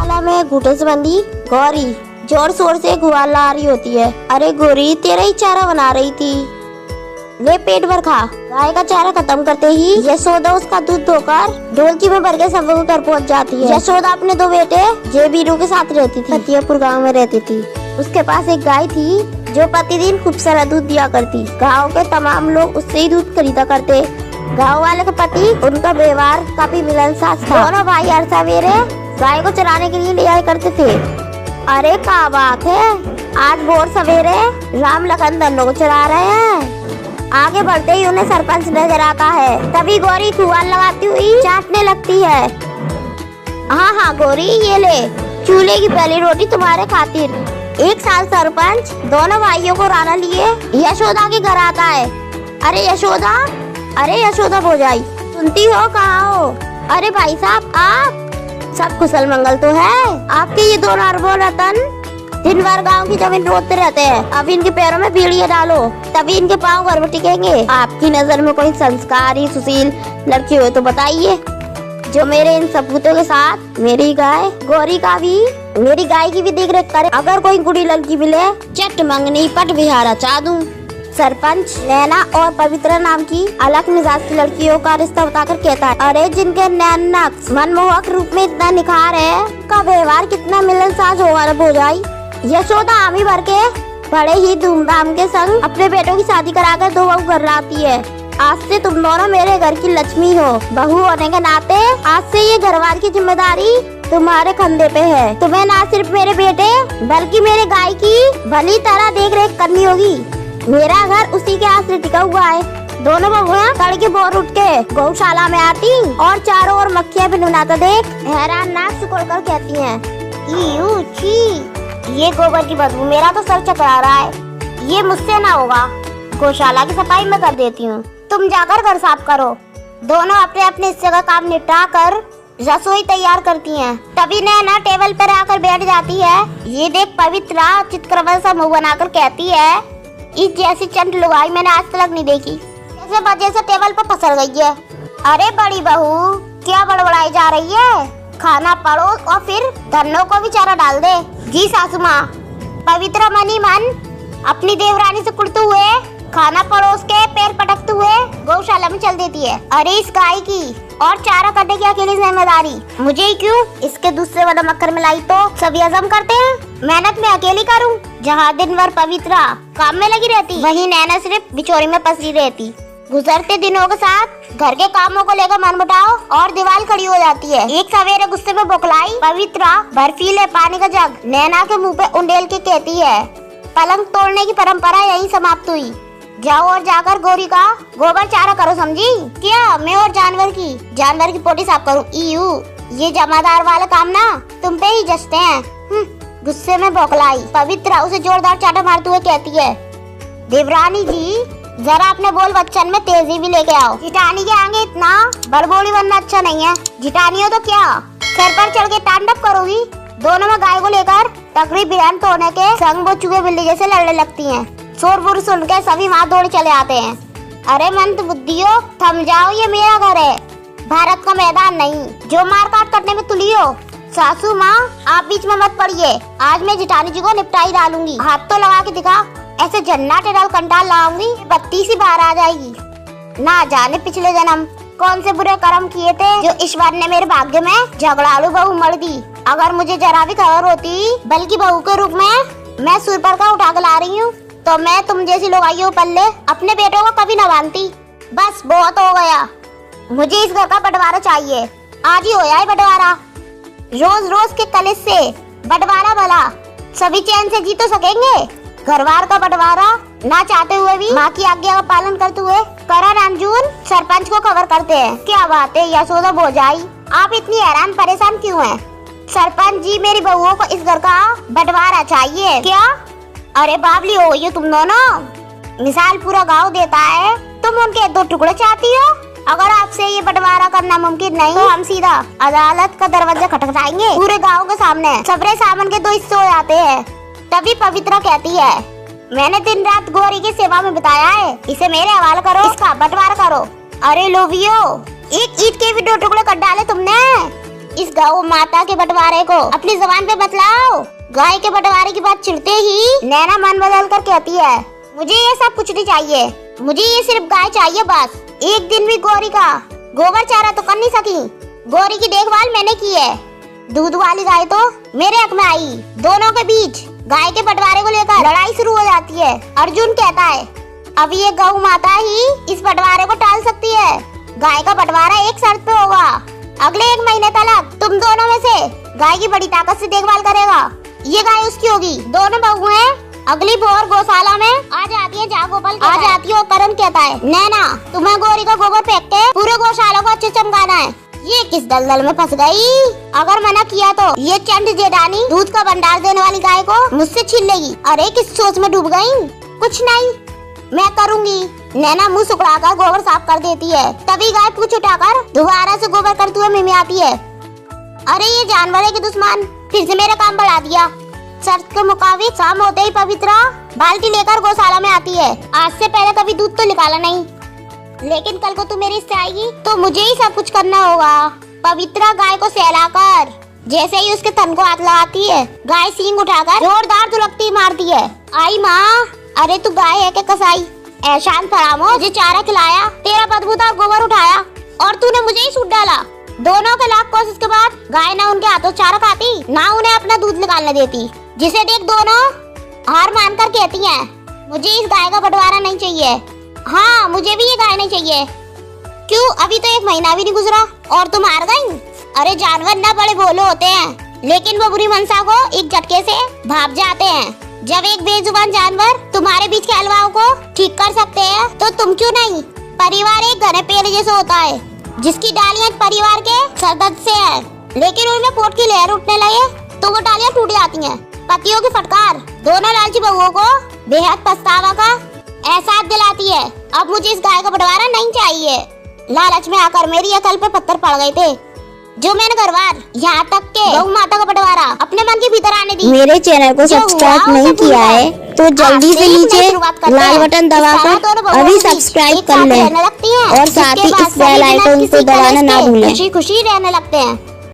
गौशाला में घुटन से बंधी गौरी जोर शोर से गुहार ला रही होती है। अरे गौरी, तेरा ही चारा बना रही थी, ले पेट भर खा। गाय का चारा खत्म करते ही यशोदा उसका दूध धोकर ढोलकी में भर के सबको घर पहुंच जाती है। यशोदा अपने दो बेटे जय वीरू के साथ रहती थी। फतेहपुर गांव में रहती थी। उसके पास एक गाय थी जो प्रतिदिन खूब सारा दूध दिया करती। गांव के तमाम लोग उससे ही दूध खरीदा करते। गांव वाले का पति, उनका व्यवहार काफी मिलनसार था। दोनों भाई हर सवेरे गाय को चराने के लिए ले आया करते थे। अरे क्या बात है, आज भोर सवेरे राम लखन दोनों को चरा रहे हैं। आगे बढ़ते ही उन्हें सरपंच नजर आता है। तभी गौरी खुआन लगाती हुई चाटने लगती है। हाँ गौरी, ये ले चूल्हे की पहली रोटी तुम्हारे खातिर। एक साल सरपंच दोनों भाइयों को राना लिए यशोदा के घर आता है। अरे यशोदा भौजाई, सुनती हो, कहाँ हो? अरे भाई साहब, आप सब कुशल मंगल तो है? आपके ये दोनों अरबों रतन दिन भर गांव की जमीन रोते रहते हैं। अब इनके पैरों में बीड़ियाँ डालो, तभी इनके पाँव घर में टिकेंगे। आपकी नजर में कोई संस्कारी सुशील लड़की हो तो बताइए, जो मेरे इन सपूतों के साथ मेरी गाय गौरी का भी, मेरी गाय की भी देख रेख करे। अगर कोई गुड़ी लड़की मिले, चट मंगनी पट बिहारा चाह दूं। सरपंच नैना और पवित्रा नाम की अलग मिजाज की लड़कियों का रिश्ता बताकर कहता है। अरे जिनके नैन नक्श मनमोहक रूप में इतना निखार है, का व्यवहार कितना मिलनसार होगा न भौजाई। यशोदा आमी भर के बड़े ही धूमधाम के संग अपने बेटों की शादी कराकर दो बहू घर लाती है। आज से तुम दोनों मेरे घर की लक्ष्मी हो। बहू होने के नाते आज से ये घरवार की जिम्मेदारी तुम्हारे कंधे पे है। तुम्हें ना सिर्फ मेरे बेटे बल्कि मेरे गाय की भली तरह देख रेख करनी होगी। मेरा घर उसी के आश्रय टिका हुआ है। दोनों बहुएं तड़के भोर उठ के गौशाला में आती और चारों ओर मक्खियाँ भिनभिनाता देख हैरान नाक सिकोड़कर कहती हैं, ईयू छी, ये गोबर की बदबू, मेरा तो सर चकरा रहा है। ये मुझसे ना होगा। गौशाला की सफाई मैं कर देती हूँ, तुम जाकर घर साफ करो। दोनों अपने अपने हिस्से का काम निपटा कर रसोई तैयार करती हैं। तभी नैना टेबल पर आकर बैठ जाती है। ये देख पवित्रा चितकरवल सा मुँह बनाकर कहती है, इस जैसी चंट लुगाई मैंने आज तक नहीं देखी। जैसे वजह से टेबल पर फंसल गई है। अरे बड़ी बहू, क्या बड़बड़ाई जा रही है? खाना परोस और फिर धन्नो को भी चारा डाल दे। जी सासू माँ। पवित्रा मनी मन अपनी देवरानी से कुड़ते हुए खाना परोस के पैर पटकते हुए गौशाला में चल देती है। अरे इस गाय की और चारा करने की अकेली जिम्मेदारी मुझे ही क्यों? इसके दूसरे वाला मक्खर मिलाई तो सब हजम करते हैं। मेहनत मैं अकेली करूं। जहाँ दिन भर पवित्रा काम में लगी रहती, वहीं नैना सिर्फ बिचौरी में फंसी रहती। गुजरते दिनों के साथ घर के कामों को लेकर मनमुटाव और दीवार खड़ी हो जाती है। एक सवेरे गुस्से में बौखलाई पवित्रा बर्फीले पानी का जग नैना के मुंह पे उंडेल के कहती है, पलंग तोड़ने की परंपरा यही समाप्त हुई। जाओ और जाकर गौरी का गोबर चारा करो, समझी? क्या मैं और जानवर की पोटी साफ करूं? ईयू, ये जमादार वाला काम ना तुम पे ही जचते हैं। गुस्से में बौखलाई पवित्रा उसे जोरदार चाटा मारते हुए कहती है, देवरानी जी, जरा अपने बोल बच्चन में तेजी भी लेके आओ। जिटानी के आगे इतना बड़बोली बनना अच्छा नहीं है। जिटानी हो तो क्या सर पर चढ़ के तांडव करोगी? दोनों में गाय को लेकर तकरीब बिरान तोड़ने के संग वो चूहे बिल्ली जैसे लड़ने लगती हैं। शोर बुर सुन के सभी वहाँ दौड़ चले आते हैं। अरे मंद बुद्धियो, थम जाओ, ये मेरा घर है, भारत का मैदान नहीं जो मार काट करने में तुली हो। सासू माँ, आप बीच में मत पड़िए। आज मैं जिटानी जी को निपटाई डालूंगी। हाथ तो लगा के दिखा, ऐसे जन्नत टेडल कंटाल लाऊंगी, बत्ती सी बाहर आ जाएगी। ना जाने पिछले जन्म कौन से बुरे कर्म किए थे जो ईश्वर ने मेरे भाग्य में झगड़ालू बहू मर दी। अगर मुझे जरा भी खबर होती बल्कि बहू के रूप में मैं सुर पर का उठा कर ला रही हूँ, तो मैं तुम जैसी लोगाइयों पल्ले अपने बेटों को कभी न बांधती। बस बहुत हो गया, मुझे इस घर का बंटवारा चाहिए। आज ही हो जाए बंटवारा। रोज रोज के कलेश से बंटवारा भला सभी चैन से जी तो सकेंगे। घरवार का बंटवारा ना चाहते हुए भी माँ की आज्ञा का पालन करते हुए करण अर्जुन सरपंच को खबर करते हैं। क्या बात है यशोदा भौजाई, आप इतनी हैरान परेशान क्यों हैं? सरपंच जी, मेरी बहुओं को इस घर का बंटवारा चाहिए। क्या? अरे बाबली हो गई हो तुम दोनों। मिसाल पूरा गाँव देता है, तुम उनके 2 टुकड़े चाहती हो। अगर आपसे ये बंटवारा करना मुमकिन नहीं तो हम सीधा अदालत का दरवाजा खटखटाएंगे। पूरे गाँव के सामने सबरे सामान के 2 हिस्से हो जाते हैं। तभी पवित्रा कहती है, मैंने दिन रात गौरी की सेवा में बिताया है, इसे मेरे हवाले करो, इसका बंटवारा करो। अरे लोभियो, एक ईंट के भी 2 टुकड़े कर डाले तुमने। इस गौ माता के बंटवारे को अपनी जबान पे बतलाओ। गाय के बंटवारे की बात चिढ़ते ही नैना मन बदल कर कहती है, मुझे ये सब कुछ नहीं चाहिए, मुझे ये सिर्फ गाय चाहिए बस। एक दिन भी गौरी का गोबर चारा तो कर नहीं सकी। गौरी की देखभाल मैंने की है। दूध वाली गाय तो मेरे हक में आई। दोनों के बीच गाय के बंटवारे को लेकर लड़ाई शुरू हो जाती है। अर्जुन कहता है, अब ये गौ माता ही इस बंटवारे को टाल सकती है। गाय का बंटवारा एक शर्त पे होगा, अगले 1 महीने तक तुम दोनों में से गाय की बड़ी ताकत से देखभाल करेगा। ये गाय उसकी होगी। दोनों बहू हैं। अगली भोर गौशाला में आ जाती है। जहाँ गोपाल आ जाती है और करण कहता है, नैना तुम्हें गौरी का गोबर फेंक के पूरे गौशाला को अच्छे चमकाना है। ये किस दलदल में फंस गई। अगर मना किया तो ये चंड जेठानी दूध का भंडार देने वाली गाय को मुझसे छीन लेगी। अरे किस सोच में डूब गई। कुछ नहीं, मैं करूंगी। नैना मुंह सुखड़ाकर गोबर साफ कर देती है। तभी गाय पूंछ उठाकर दोबारा से गोबर करते हुए मिमियाती है। अरे ये जानवरों के दुश्मन फिर से मेरा काम बढ़ा दिया। शर्त के मुताबिक शाम होते ही पवित्रा बाल्टी लेकर गौशाला में आती है। आज से पहले कभी दूध तो निकाला नहीं, लेकिन कल को तू मेरी इससे आएगी तो मुझे ही सब कुछ करना होगा। पवित्रा गाय को सहलाकर जैसे ही उसके थन को हाथ लगाती है, गाय सींग उठाकर जोरदार दुलकती मारती है। आई माँ, अरे तू गाय है के कसाई, एहसान फरामोश, मुझे चारा खिलाया, तेरा बदबूदार गोबर उठाया और तूने मुझे ही सूट डाला। दोनों के लाख कोशिश के बाद गाय ना उनके हाथों चारा खाती, ना उन्हें अपना दूध निकालने देती, जिसे देख दोनों हार मानकर कहती हैं, मुझे इस गाय का बंटवारा नहीं चाहिए। हाँ, मुझे भी ये गाय नहीं चाहिए। क्यों, अभी तो 1 महीना भी नहीं गुजरा और तुम हार गई। अरे जानवर ना बड़े भोले होते हैं, लेकिन वो बुरी मनसा को एक झटके से भाप जाते हैं। जब एक बेजुबान जानवर तुम्हारे बीच के अलवाओं को ठीक कर सकते हैं, तो तुम क्यों नहीं। परिवार एक घने पेड़ जैसा होता है, जिसकी डालियां परिवार के सरदर्द से है, लेकिन उनमें पोट की लहर उठने लगे तो वो डालियां टूट जाती हैं। पतियों की फटकार दोनों लालची बहुओं को बेहद पछतावा का एहसास दिलाती है। अब मुझे इस गाय का बंटवारा नहीं चाहिए। लालच में आकर मेरी अकल पे पत्थर पड़ गए थे, जो मैंने घर बार यहाँ तक के गौ माता का बंटवारा अपने मन के भीतर आने दी। मेरे चैनल को सब्सक्राइब नहीं किया है तो जल्दी से नीचे लाल बटन दबाकर अभी सब्सक्राइब कर लें और साथ ही इस बेल आइकन को दबाना ना भूलें। खुशी खुशी रहने लगते हैं।